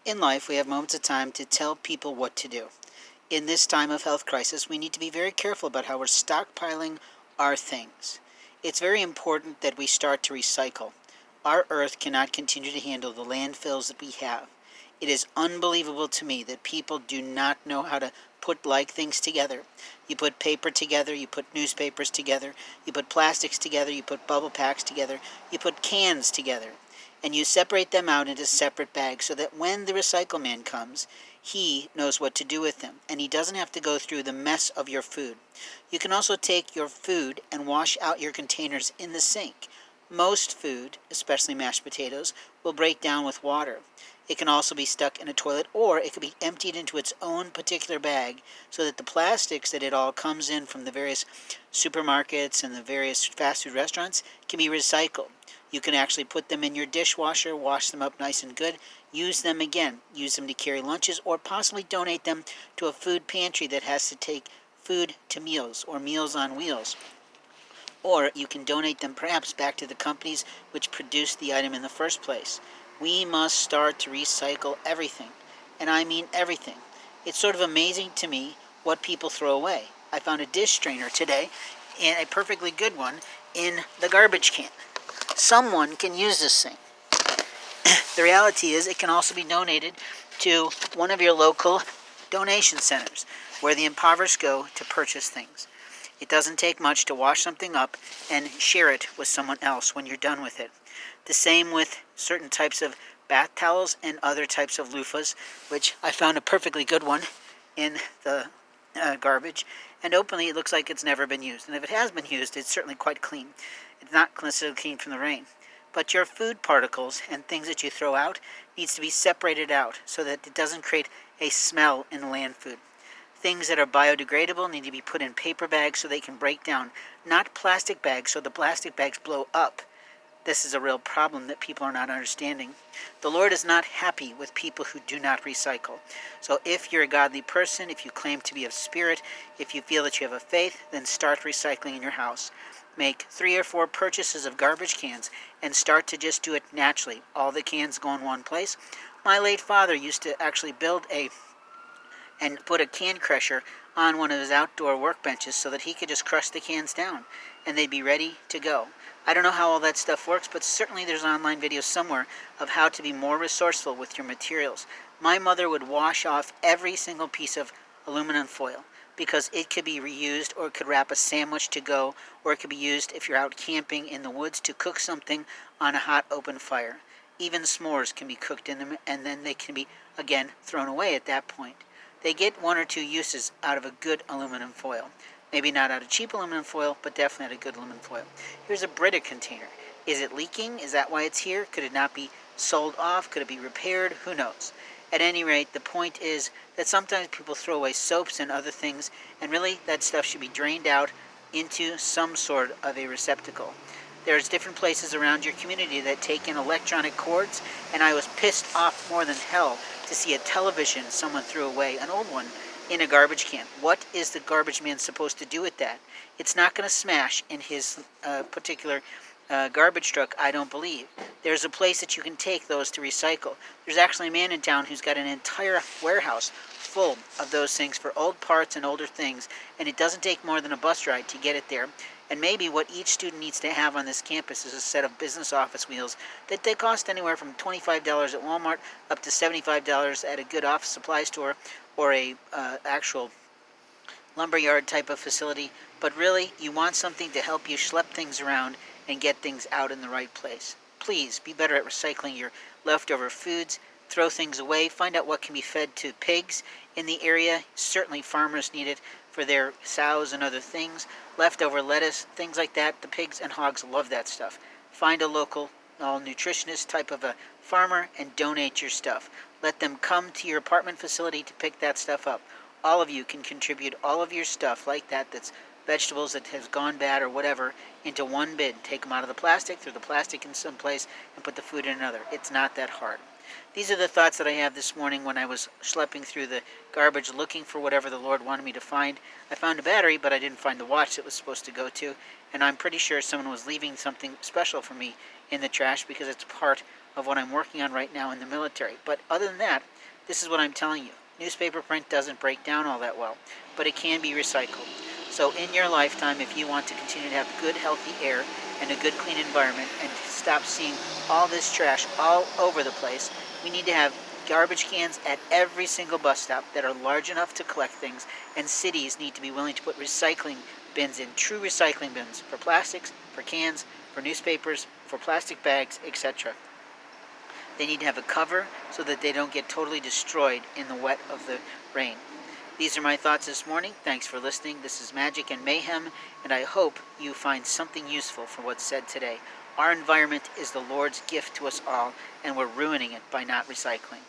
In life, we have moments of time to tell people what to do. In this time of health crisis, we need to be very careful about how we're stockpiling our things. It's very important that we start to recycle. Our earth cannot continue to handle the landfills that we have. It is unbelievable to me that people do not know how to put like things together. You put paper together, you put newspapers together, you put plastics together, you put bubble packs together, you put cans together, and you separate them out into separate bags so that when the recycle man comes, he knows what to do with them, and he doesn't have to go through the mess of your food. You can also take your food and wash out your containers in the sink. Most food, especially mashed potatoes, will break down with water. It can also be stuck in a toilet, or it could be emptied into its own particular bag so that the plastics that it all comes in from the various supermarkets and the various fast food restaurants can be recycled. You can actually put them in your dishwasher, wash them up nice and good, use them again, use them to carry lunches, or possibly donate them to a food pantry that has to take food to meals or Meals on Wheels. Or you can donate them perhaps back to the companies which produced the item in the first place. We must start to recycle everything, and I mean everything. It's sort of amazing to me what people throw away. I found a dish strainer today, and a perfectly good one, in the garbage can. Someone can use this thing. The reality is it can also be donated to one of your local donation centers where the impoverished go to purchase things. It doesn't take much to wash something up and share it with someone else when you're done with it. The same with certain types of bath towels and other types of loofahs, which I found a perfectly good one in the garbage, and openly it looks like it's never been used. And if it has been used, it's certainly quite clean. It's not necessarily clean from the rain. But your food particles and things that you throw out needs to be separated out so that it doesn't create a smell in land food. Things that are biodegradable need to be put in paper bags so they can break down, not plastic bags so the plastic bags blow up. This is a real problem that people are not understanding. The Lord is not happy with people who do not recycle. So if you're a godly person, if you claim to be of spirit, if you feel that you have a faith, then start recycling in your house. Make 3 or 4 purchases of garbage cans and start to just do it naturally. All the cans go in one place. My late father used to actually and put a can crusher on one of his outdoor workbenches so that he could just crush the cans down and they'd be ready to go. I don't know how all that stuff works, but certainly there's online videos somewhere of how to be more resourceful with your materials. My mother would wash off every single piece of aluminum foil because it could be reused, or it could wrap a sandwich to go, or it could be used if you're out camping in the woods to cook something on a hot open fire. Even s'mores can be cooked in them, and then they can be, again, thrown away at that point. They get 1 or 2 uses out of a good aluminum foil. Maybe not out of cheap aluminum foil, but definitely out of good aluminum foil. Here's a Brita container. Is it leaking? Is that why it's here? Could it not be sold off? Could it be repaired? Who knows? At any rate, the point is that sometimes people throw away soaps and other things, and really that stuff should be drained out into some sort of a receptacle. There's different places around your community that take in electronic cords, and I was pissed off more than hell to see a television someone threw away, an old one, in a garbage can. What is the garbage man supposed to do with that? It's not going to smash in his particular garbage truck, I don't believe. There's a place that you can take those to recycle. There's actually a man in town who's got an entire warehouse full of those things for old parts and older things, and it doesn't take more than a bus ride to get it there. And maybe what each student needs to have on this campus is a set of business office wheels that they cost anywhere from $25 at Walmart up to $75 at a good office supply store or a actual lumberyard type of facility. But really, you want something to help you schlep things around and get things out in the right place. Please be better at recycling your leftover foods. Throw things away. Find out what can be fed to pigs in the area. Certainly farmers need it for their sows and other things. Leftover lettuce, things like that. The pigs and hogs love that stuff. Find a local nutritionist type of a farmer and donate your stuff. Let them come to your apartment facility to pick that stuff up. All of you can contribute all of your stuff like that, that's vegetables that has gone bad or whatever, into one bin. Take them out of the plastic, throw the plastic in some place, and put the food in another. It's not that hard. These are the thoughts that I have this morning when I was schlepping through the garbage looking for whatever the Lord wanted me to find. I found a battery, but I didn't find the watch it was supposed to go to, and I'm pretty sure someone was leaving something special for me in the trash because it's part of what I'm working on right now in the military. But other than that, This is what I'm telling you. Newspaper print doesn't break down all that well, but it can be recycled. So in your lifetime, if you want to continue to have good, healthy air and a good, clean environment and stop seeing all this trash all over the place, we need to have garbage cans at every single bus stop that are large enough to collect things, and cities need to be willing to put recycling bins in, true recycling bins, for plastics, for cans, for newspapers, for plastic bags, etc. They need to have a cover so that they don't get totally destroyed in the wet of the rain. These are my thoughts this morning. Thanks for listening. This is Magic and Mayhem, and I hope you find something useful from what's said today. Our environment is the Lord's gift to us all, and we're ruining it by not recycling.